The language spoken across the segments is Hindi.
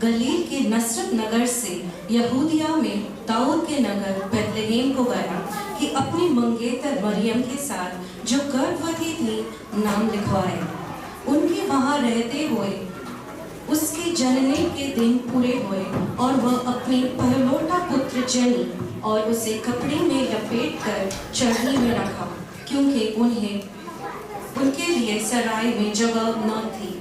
गलील के नसरत नगर से यहूदिया में दाऊद के नगर बेथलेहेम को गया कि अपनी मंगेतर मरियम के साथ जो गर्भवती थी नाम लिखवाए। उनके वहां रहते हुए उसके जनने के दिन पूरे हुए और वह अपनी पहलौठा पुत्र जनी और उसे कपड़े में लपेटकर चरनी में रखा, क्योंकि उनके लिए सराय में जगह न थी।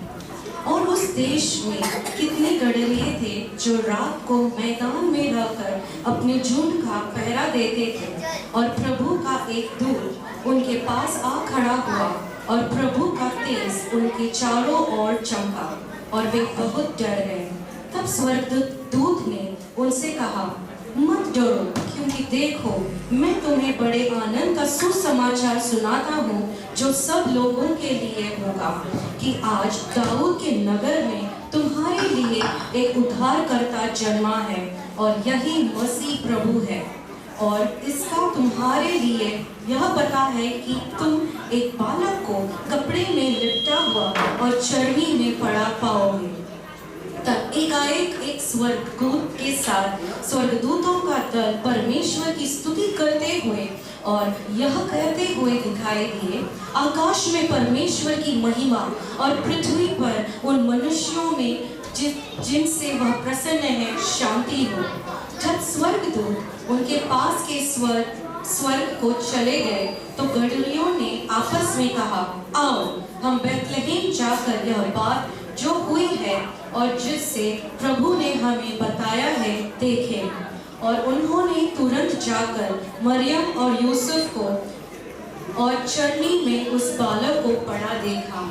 और उस देश में कितने गडरिये थे जो रात को मैदान में रहकर अपने झुंड का पहरा देते थे, और प्रभु का एक दूत उनके पास आ खड़ा हुआ और प्रभु का तेज उनके चारों ओर चमका और वे बहुत डर गए। तब स्वर्गदूत ने उनसे कहा, मत डरो, क्योंकि देखो मैं तुम्हें बड़े आनंद का सुसमाचार सुनाता हूँ जो सब लोगों के लिए होगा, कि आज दाऊद के नगर में तुम्हारे लिए एक उद्धारकर्ता जन्मा है और यही मसीह प्रभु है। और इसका तुम्हारे लिए यह पता है कि तुम एक बालक को कपड़े में लिपटा हुआ और चरनी में पड़ा पाओगे। तब एकाएक एक स्वर्गदूत के साथ स्वर्गदूतों का दल परमेश्वर की स्तुति करते हुए और यह कहते हुए दिखाई दिए, आकाश में परमेश्वर की महिमा और पृथ्वी पर उन मनुष्यों में जिनसे वह प्रसन्न है शांति हो। जब स्वर्गदूत उनके पास के स्वर्ग को चले गए तो गडरियों ने आपस में कहा, आओ हम बेथलेहेम जाकर यह बात जो हुई है और जिससे प्रभु ने हमें बताया है देखें। और उन्होंने तुरंत जाकर मरियम और यूसुफ को और चरनी में उस बालक को पड़ा देखा।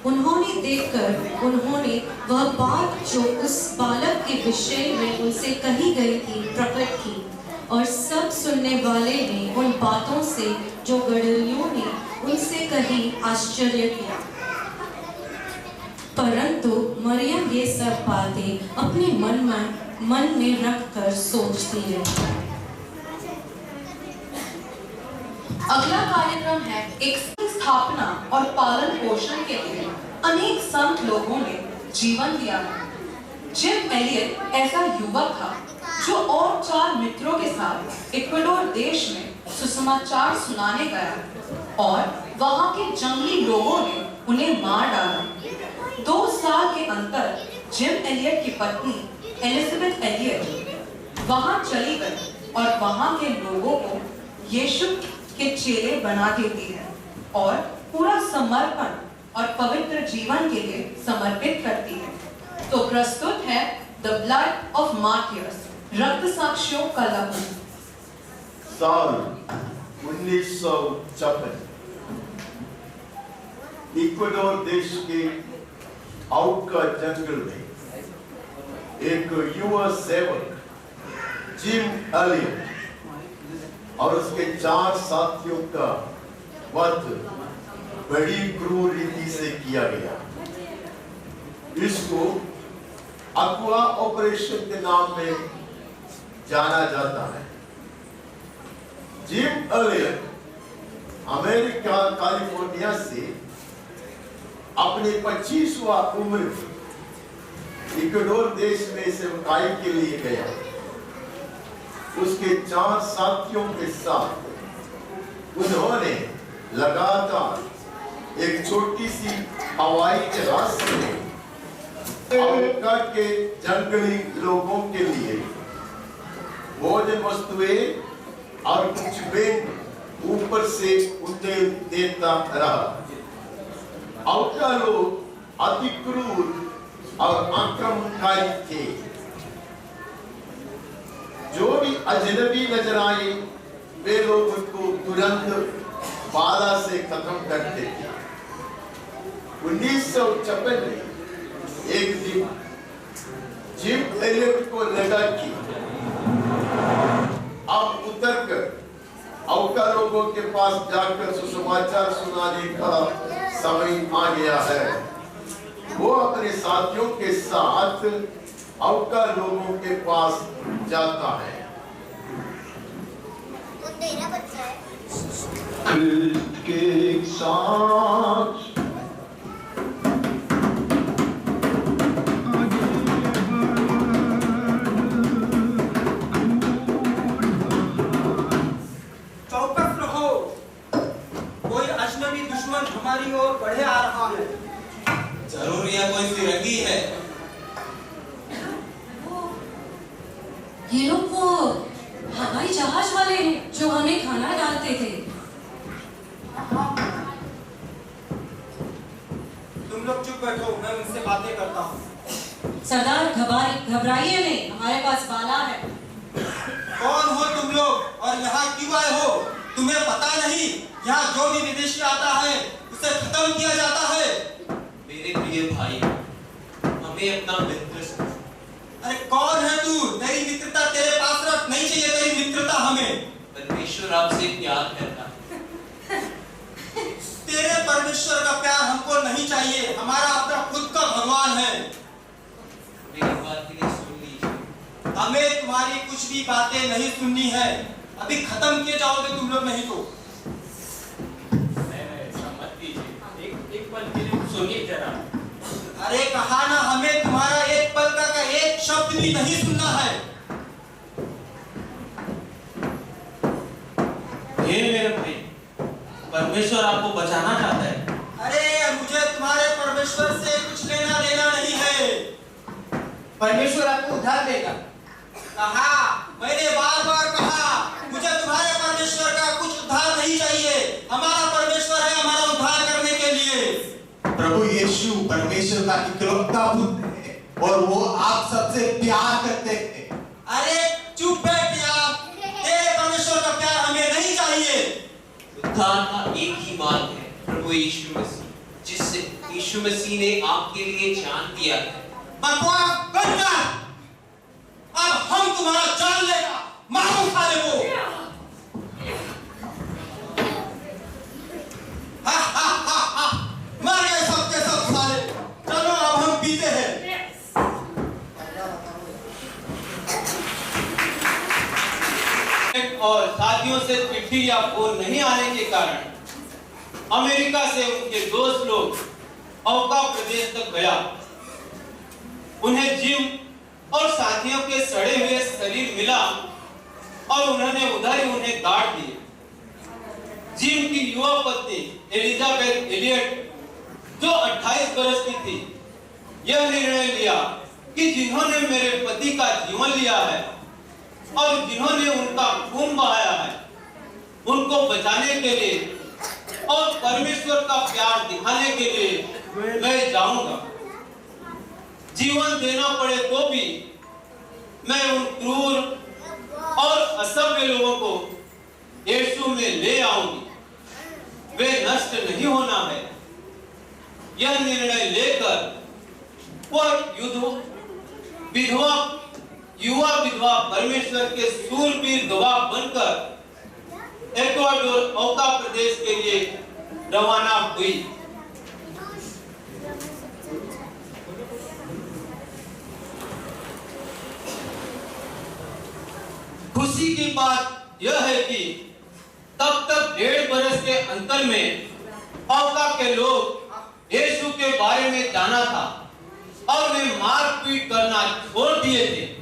उन्होंने देखकर उन्होंने वह बात जो उस बालक के विषय में उनसे कही गई थी प्रकट की, और सब सुनने वाले ने उन बातों से जो गडरियों ने उनसे कही आश्चर्य किया। परंतु मरियम ये सब बातें अपने मन में रखकर सोचती है। अगला कार्यक्रम है एक स्थापना और पालन पोषण के लिए अनेक संत लोगों ने जीवन दिया। जिम एलियट ऐसा युवक था जो और 4 मित्रों के साथ इक्वाडोर देश में सुसमाचार सुनाने गया और वहां के जंगली लोगों ने उन्हें मार डाला। 2 साल के अंतर जिम एलियट की पत्नी एलिजाबेथ एलियट वहां चली गई और वहां के लोगों को यीशु के चेले बना देती है और पूरा समर्पण और पवित्र जीवन के लिए समर्पित करती है। तो प्रस्तुत है द ब्लड ऑफ मार्टियर्स, रक्त साक्षियों का लहू। साल 1956 इक्वाडोर देश के आउटका जंगल में एक युवा सेवक जिम एलियट और उसके 4 साथियों का वध बड़ी क्रूर रीति से किया गया। इसको अक्वा ऑपरेशन के नाम में जाना जाता है। जिम एलियट अमेरिका कैलिफोर्निया से अपने 25वां उम्र में इक्वाडोर देश में सेवकाई के लिए गया। उसके 4 साथियों के साथ उन्होंने लगातार एक छोटी सी हवाई जहाज से अमेरिका के जंगली लोगों के लिए भोजन वस्तुएं और कुछ बेन ऊपर से उन्हें देता रहा। आउटका लोग अति क्रूर और आक्रमणकारी थे। जो भी अजनबी नजर आए वे लोग उनको तुरंत बाधा से खत्म करते थे। 1956 में एक दिन जिम एलियट को लगा कि अब उतरकर आउटका लोगों के पास जाकर सुसमाचार सुनाने का समय आ गया है। वो अपने साथियों के साथ आउटका लोगों के पास जाता है। के साथ लगी है। ये लोग वो हवाई जहाज वाले हैं जो हमें खाना डालते थे। तुम लोग चुप बैठो, मैं उनसे बातें करता हूँ। सरदार घबराइए नहीं, हमारे पास बाला है। कौन हो तुम लोग और यहाँ क्यों आए हो? तुम्हें पता नहीं यहाँ जो भी विदेशी आता है उसे खत्म किया जाता है। मेरे प्रिय भाई, हमें अपना मित्र समझो। अरे कौन है तू? तेरी मित्रता तेरे पास रख, नहीं चाहिए तेरी मित्रता हमें। परमेश्वर आपसे प्यार करता है। तेरे परमेश्वर का प्यार हमको नहीं चाहिए, हमारा अपना खुद का भगवान है। मेरी बात के लिए सुन लीजिए। हमें तुम्हारी कुछ भी बातें नहीं सुननी है, अभी खत्म किए जाओगे तुम लोग नहीं तो। ऐसा मत कीजिए, एक पल के लिए सुनिए जरा। अरे कहा ना, हमें तुम्हारा एक पल का एक शब्द भी नहीं सुनना है। हे मेरे भाई, परमेश्वर आपको बचाना चाहता है। अरे मुझे तुम्हारे परमेश्वर से कुछ लेना देना नहीं है। परमेश्वर आपको उद्धार देगा। कहा, मैंने बार बार कहा, मुझे तुम्हारे परमेश्वर का कुछ उद्धार नहीं चाहिए। हमारा परमेश्वर है हमारा उद्धार करने के लिए। प्रभु यीशु परमेश्वर का इकलौता पुत्र है और वो आप सबसे प्यार करते हैं। अरे चुप बैठ आप, तेरे परमेश्वर का प्यार हमें नहीं चाहिए। उद्धार का एक ही मार्ग है, प्रभु यीशु मसीह, जिससे यीशु मसीह ने आपके लिए जान दिया है। बकवास बंद कर, अब हम तुम्हारा जान लेगा, मारो साले को। हा हा हा हा, मर गए सब के सब साले। चलो अब हम पीते हैं। और साथियों से चिट्ठी या फोन नहीं आने के कारण अमेरिका से उनके दोस्त लोग अवका प्रदेश तक गया। उन्हें जिम और साथियों के सड़े हुए शरीर मिला और उन्होंने उधर ही उन्हें गाड़ दिए। जिम की युवा पत्नी एलिजाबेथ एलियट, जो 28 वर्ष की थी, यह निर्णय लिया कि जिन्होंने मेरे पति का जीवन लिया है और जिन्होंने उनका खून बहाया है, उनको बचाने के लिए और परमेश्वर का प्यार दिखाने के लिए मैं जाऊंगा। जीवन देना पड़े तो भी मैं उन क्रूर और असभ्य लोगों को यीशु में ले आऊंगी। वे नष्ट नहीं होना है। यह निर्णय लेकर वह युवा विधवा परमेश्वर के सूरवीर गवाह बनकर एक्वाडोर औका प्रदेश के लिए रवाना हुई। खुशी की बात यह है कि तब तक 1.5 बरस के अंतर में औका के लोग यीशु के बारे में जाना था और वे मारपीट करना छोड़ दिए थे।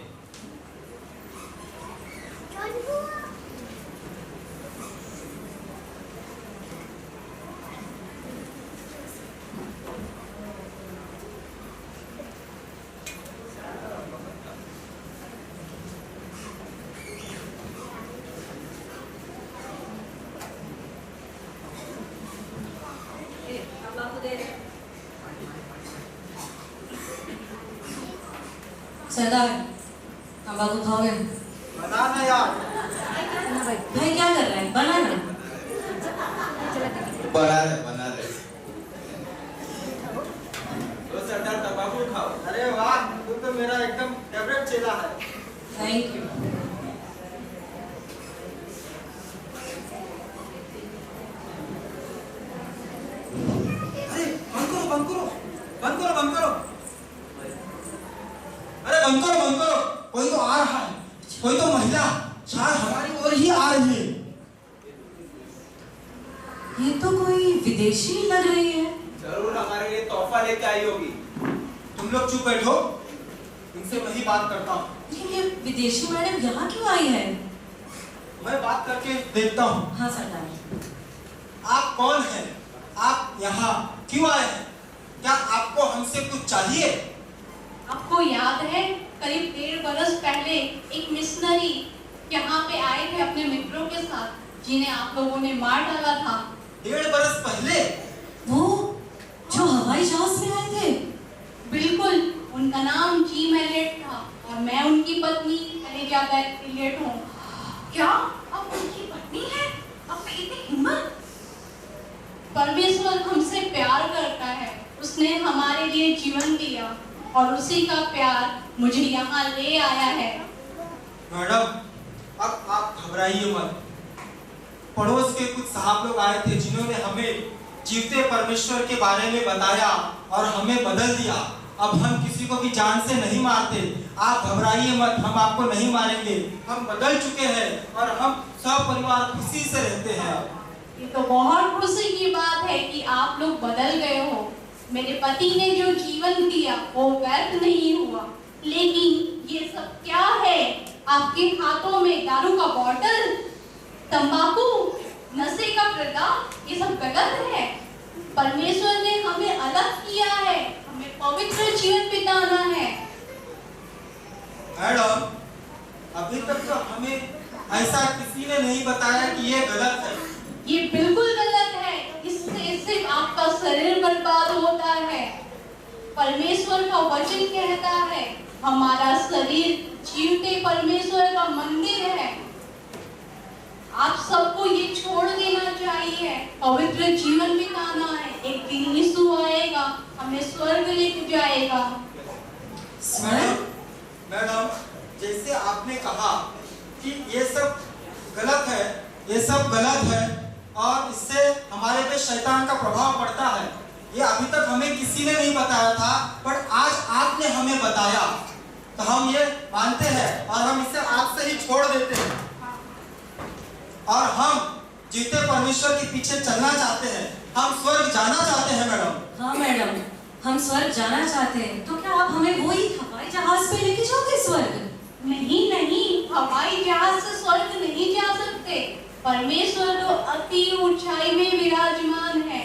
सरदार, तंबाकू खाओगे? बना ना यार। भाई क्या कर रहा है? बना ना। बना रहे। तो सरदार तंबाकू खाओ। अरे वाह, तू तो मेरा एकदम फेवरेट चेला है। Thank you. अरे बंद करो। अरे बंद करो, कोई तो आ रहा है, कोई तो महिला शायद हमारी ओर ही आ रही है। ये तो कोई विदेशी लग रही है। जरूर हमारे लिए तोहफा लेके आई होगी। तुम लोग चुप बैठो, इनसे मैं ही बात करता हूँ। लेकिन ये विदेशी मैडम यहाँ क्यों आई है? मैं बात करके देखता हूँ। हाँ सरदार। आप कौन हैं? आप यहाँ क्यों आए हैं? क्या आपको हमसे कुछ चाहिए? आपको याद है करीब 1.5 बरस पहले एक मिशनरी यहाँ पे आए थे अपने मित्रों के साथ, जिन्हें आप लोगों ने मार डाला था। 1.5 बरस पहले? वो जो हवाई जहाज में आए थे? बिल्कुल, उनका नाम जिम एलियट था और मैं उनकी पत्नी एलिजाबेथ एलियट हूँ। क्या आप उनकी पत्नी हैं? आप में इतनी हिम्मत? परमेश्वर हमसे प्यार करता है, उसने हमारे लिए जीवन दिया और उसी का प्यार मुझे यहाँ ले आया है। मैडम, अब आप घबराइए मत। पड़ोस के कुछ साहब लोग आए थे जिन्होंने हमें जीवते परमेश्वर के बारे में बताया और हमें बदल दिया। अब हम किसी को भी जान से नहीं मारते। आप घबराइए मत, हम आपको नहीं मारेंगे। हम बदल चुके हैं और हम सब परिवार खुशी से रहते हैं। ये तो बहुत खुशी की बात है कि आप लोग बदल गए हो। मेरे पति ने जो जीवन दिया वो व्यर्थ नहीं हुआ। लेकिन ये सब क्या है? आपके हाथों में दारू का बॉटल, तंबाकू, नशे का पदार्थ, ये सब गलत है। परमेश्वर ने हमें अलग किया है, हमें पवित्र जीवन बिताना है। मैडम, अभी तक तो हमें ऐसा किसी ने नहीं बताया कि ये गलत है। ये बिल्कुल गलत है। इससे सिर्फ आपका शरीर बर्बाद होता है। परमेश्वर का वचन कहता है हमारा शरीर जीवते परमेश्वर का मंदिर है। आप सबको ये छोड़ देना चाहिए, पवित्र जीवन बिताना है। एक दिन यीशु आएगा, हमें स्वर्ग लेके जाएगा। मैडम, जैसे आपने कहा कि ये सब गलत है, ये सब गलत है और इससे हमारे पे शैतान का प्रभाव पड़ता है, ये अभी तक हमें किसी ने नहीं बताया था, पर आज आपने हमें बताया तो हम ये मानते हैं और हम इसे आज से ही छोड़ देते हैं और हम जीते परमेश्वर के पीछे चलना चाहते हैं। हम स्वर्ग जाना चाहते हैं। मैडम, हाँ मैडम, हम स्वर्ग जाना चाहते हैं। तो क्या आप हमें वही हवाई जहाज पे लेके जाओगे स्वर्ग? नहीं नहीं, हवाई जहाज से स्वर्ग नहीं जा सकते। परमेश्वर तो अति ऊंचाई में विराजमान है।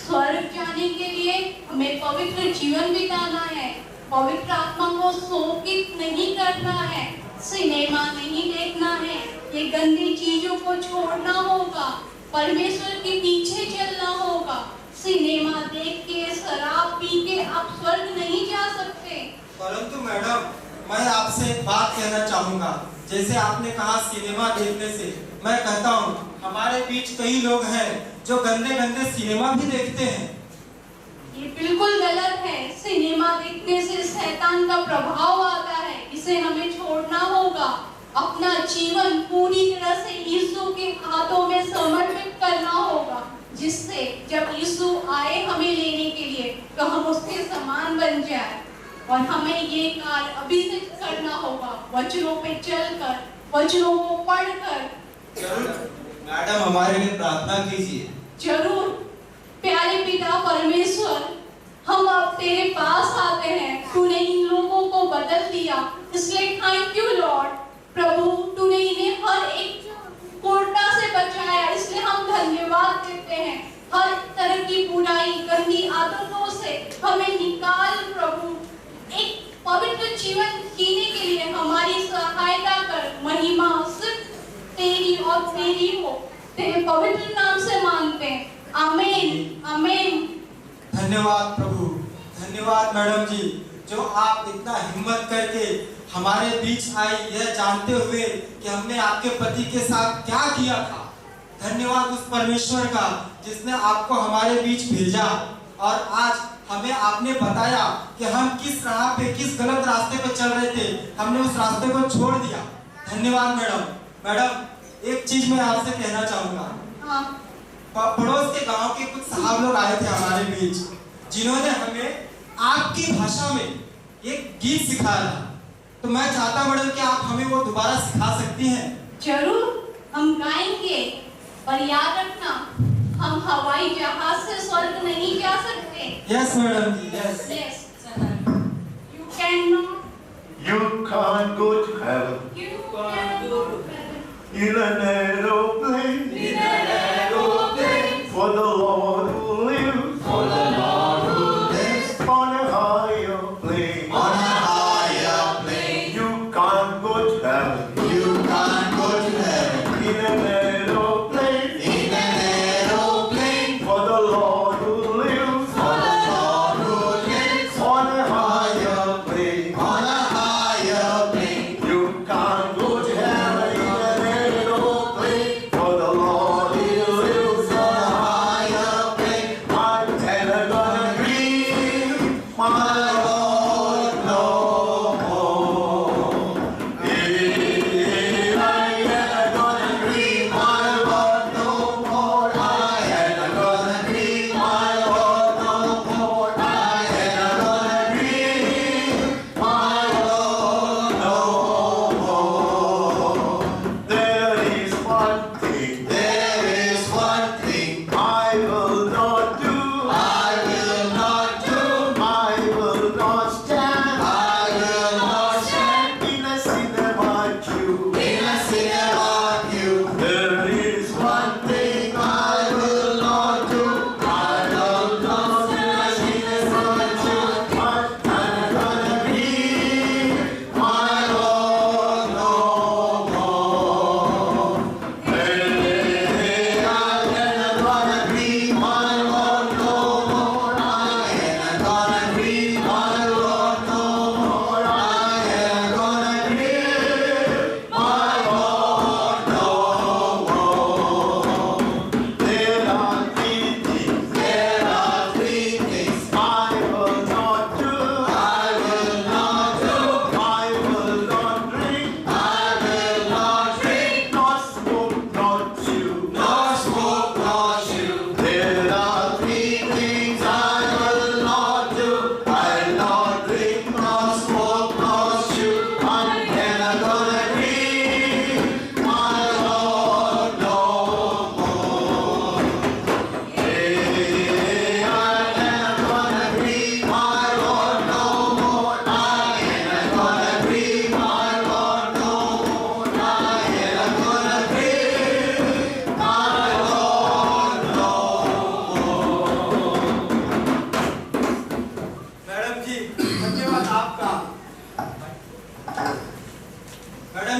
स्वर्ग जाने के लिए हमें पवित्र जीवन बिताना है, पवित्र आत्मा को शोकित नहीं करना है, सिनेमा नहीं देखना है, ये गंदी चीजों को छोड़ना होगा, परमेश्वर के पीछे चलना होगा। सिनेमा देख के, शराब पी के आप स्वर्ग नहीं जा सकते। परंतु मैडम, मैं आपसे एक बात कहना चाहूँगा। जैसे आपने कहा सिनेमा देखने से, मैं कहता हूँ हमारे बीच कई लोग हैं जो गंदे गंदे सिनेमा भी देखते हैं। ये बिल्कुल गलत है। सिनेमा देखने से शैतान का प्रभाव आता है, इसे हमें छोड़ना होगा। अपना जीवन पूरी तरह से यीशु के हाथों में समर्पित करना होगा, जिससे जब यीशु आए हमें लेने के लिए तो हम उसके समान बन जाए। और हमें ये कार्य अभी से करना होगा, वचनों पे चलकर, वचनों को पढ़कर। जरूर मैडम, हमारे लिए प्रार्थना कीजिए। जरूर। प्यारे पिता परमेश्वर, हम अब तेरे पास आते हैं। तूने इन लोगों को बदल दिया, इसलिए थैंक यू लॉर्ड। प्रभु, तूने इन्हें हर एक कोटा से बचाया, इसलिए हम धन्यवाद देते हैं। हर तरह की बुराई, गंदी आदतों से हमें निकाल प्रभु। एक पवित्र जीवन जीने के लिए हमारी सहायता कर। महिमा सिर्फ तेरी और तेरी हो। तेरे पवित्र नाम से मांगते हैं, आमीन आमीन। धन्यवाद प्रभु, धन्यवाद मैडम जी, जो आप इतना हिम्मत करके हमारे बीच आई, यह जानते हुए कि हमने आपके पति के साथ क्या किया था। धन्यवाद उस परमेश्वर का जिसने आपको हमारे बीच भेजा और आज हमें आपने बताया कि हम किस राह पे, किस गलत रास्ते पे चल रहे थे, हमने उस रास्ते को छोड़ दिया। धन्यवाद मैडम। मैडम, एक चीज मैं आपसे कहना चाहूँगा। हाँ। पड़ोस के गांव के कुछ साहब लोग आए थे हमारे बीच, जिन्होंने हमें आपकी भाषा में एक गीत सिखाया था। तो मैं चाहता मैडम कि आप हमें वो दोबारा सिखा सकती हैं। जरूर, हम गाएंगे। पर याद रखना, हम हवाई जहाज से स्वर्ग नहीं जा सकते। यस मैडम जी, yes. Yes. You cannot. You can't go to heaven You can go to heaven. in an aeroplane. In an aeroplane. For the Lord who lives For the Lord who lives on a higher plane. on a high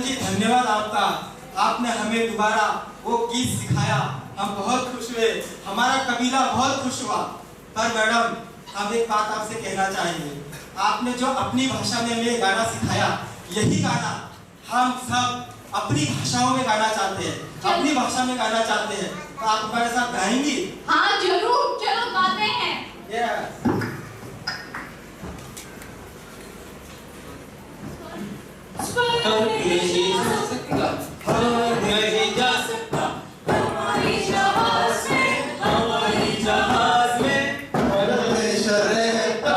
madam ji धन्यवाद आपका, आपने हमें दोबारा वो गीत सिखाया, हम बहुत खुश हुए, हमारा कबीला बहुत खुश हुआ। पर मैडम हम एक बात आपसे कहना चाहेंगे, आपने जो अपनी भाषा में हमें गाना सिखाया, यही गाना हम सब अपनी भाषाओं में गाना चाहते हैं, अपनी भाषा में गाना चाहते हैं, तो आप हमारे साथ गाएंगी? हाँ जरूर, चलो गाते हैं। नहीं जा सकता हमारी जहाज में परमेश्वर रहता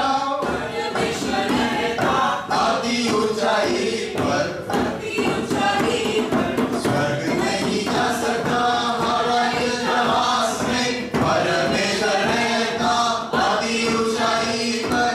आदि ऊंचाई पर स्वर्ग नहीं जा सकता हवाई जहाज में, परमेश्वर रहता आदि ऊंचाई पर।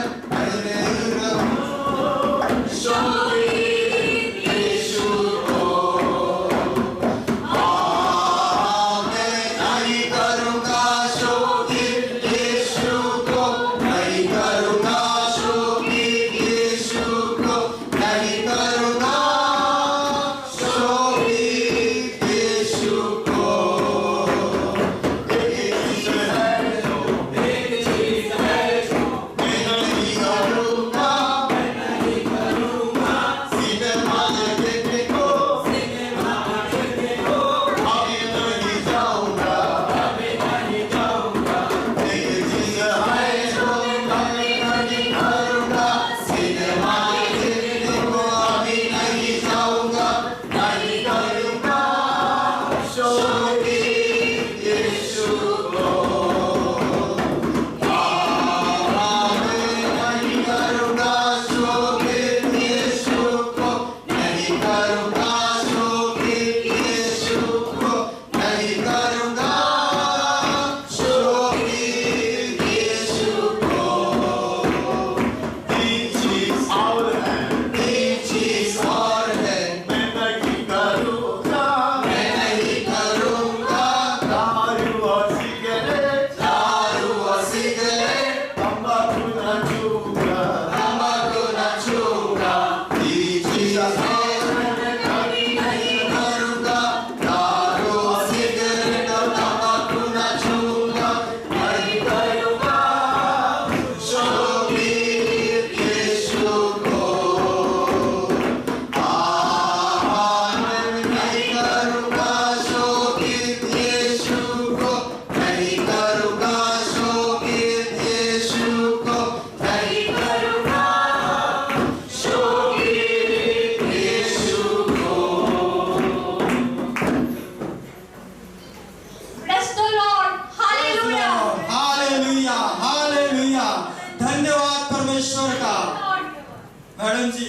मैडम जी,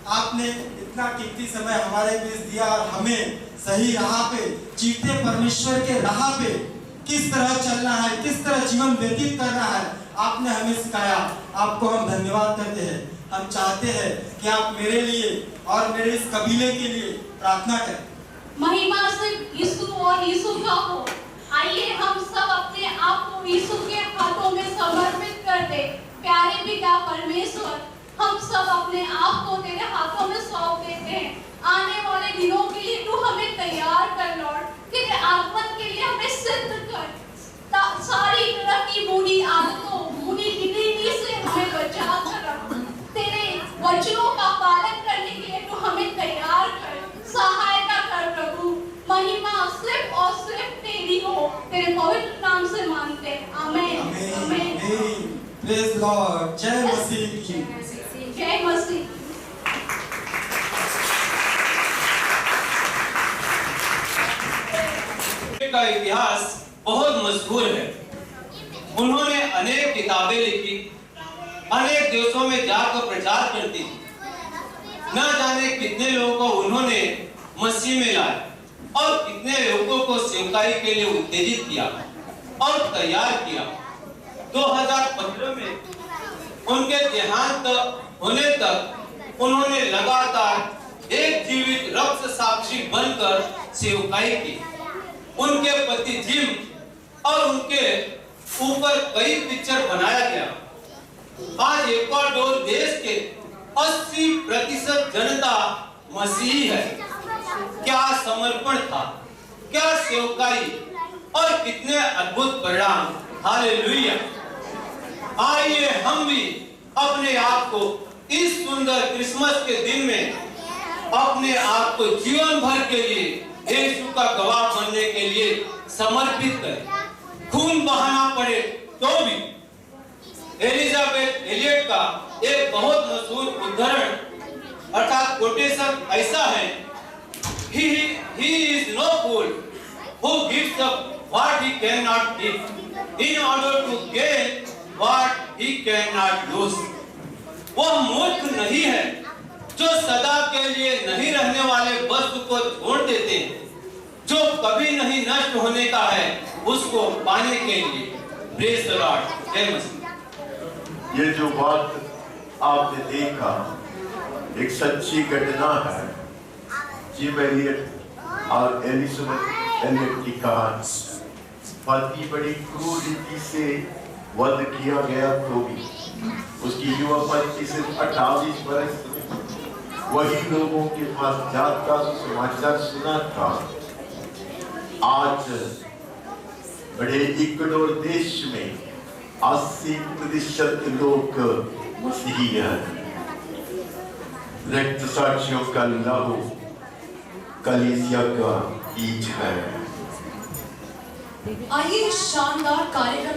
आपने इतना कीमती समय हमारे बीच दिया और हमें सही राह पे, जीते परमेश्वर के राह पे किस तरह चलना है, किस तरह जीवन व्यतीत करना है, आपने हमें सिखाया। आपको हम धन्यवाद करते हैं। हम चाहते हैं कि आप मेरे लिए और मेरे इस कबीले के लिए प्रार्थना करें। महिमा सिर्फ यीशु और यीशु का हो। आइए हम सब अपने आप को यीशु के हाथों में समर्पित कर दे। प्यारे पिता परमेश्वर, हम सब अपने आप को तेरे हाथों में सौंप देते हैं। आने वाले दिनों के लिए तू हमें तैयार कर लॉर्ड। तेरे आगमन के लिए हमें सिद्ध कर। सारी तरह की बुरी आदतों, बुरी नीति से हमें बचा कर रख। तेरे वचनों का पालन करने के लिए तू हमें तैयार कर, सहायता कर प्रभु। महिमा सिर्फ और सिर्फ तेरी हो। तेरे पवित्र नाम से मांगते हैं, आमीन आमीन। Praise Lord. जय मसीह की जय मसीह। का इतिहास बहुत मशहूर है। उन्होंने अनेक किताबें लिखी, अनेक देशों में जाकर प्रचार करती थी। न जाने कितने लोगों को उन्होंने मसीह में लाया और कितने लोगों को सेवकाई के लिए उत्तेजित किया और तैयार किया। 2015 में उनके देहांत होने तक उन्होंने लगातार एक जीवित रक्त साक्षी बनकर सेवकाई की। उनके पति जिम और उनके ऊपर कई पिक्चर बनाया गया। आज इक्वाडोर देश के 80% जनता मसीह है। क्या समर्पण था, क्या सेवकाई और कितने अद्भुत परिणाम। हालेलुया। आइए हम भी अपने आप को इस सुंदर क्रिसमस के दिन में अपने आप को जीवन भर के लिए यीशु का गवाह बनने के लिए समर्पित करें। खून बहाना पड़े तो भी। एलिजाबेथ एलियट का एक बहुत मशहूर उद्धरण अर्थात कोटेशन ऐसा है, he is no fool who gives up what he cannot give in order to gain what he cannot lose। वह मूर्ख नहीं है जो सदा के लिए नहीं रहने वाले वस्तु को छोड़ देते हैं, जो कभी नहीं नष्ट होने का है उसको पाने के लिए। Praise the Lord. जय मसीह। ये जो बात आपने देखा एक सच्ची घटना है। जिम एलियट और एलिजाबेथ एलियट की कहानी। पति बड़ी क्रूर रीति से वध किया गया तो भी उसकी युवा पत्नी सिर्फ 28 वर्ष वही लोगों के पास जाकर समाचार सुना था। आज बड़े इक्वाडोर देश में 80% लोग मसीही हैं। रक्त साक्षियों का लहू कलीसिया का बीज है। आइए इस शानदार कार्यक्रम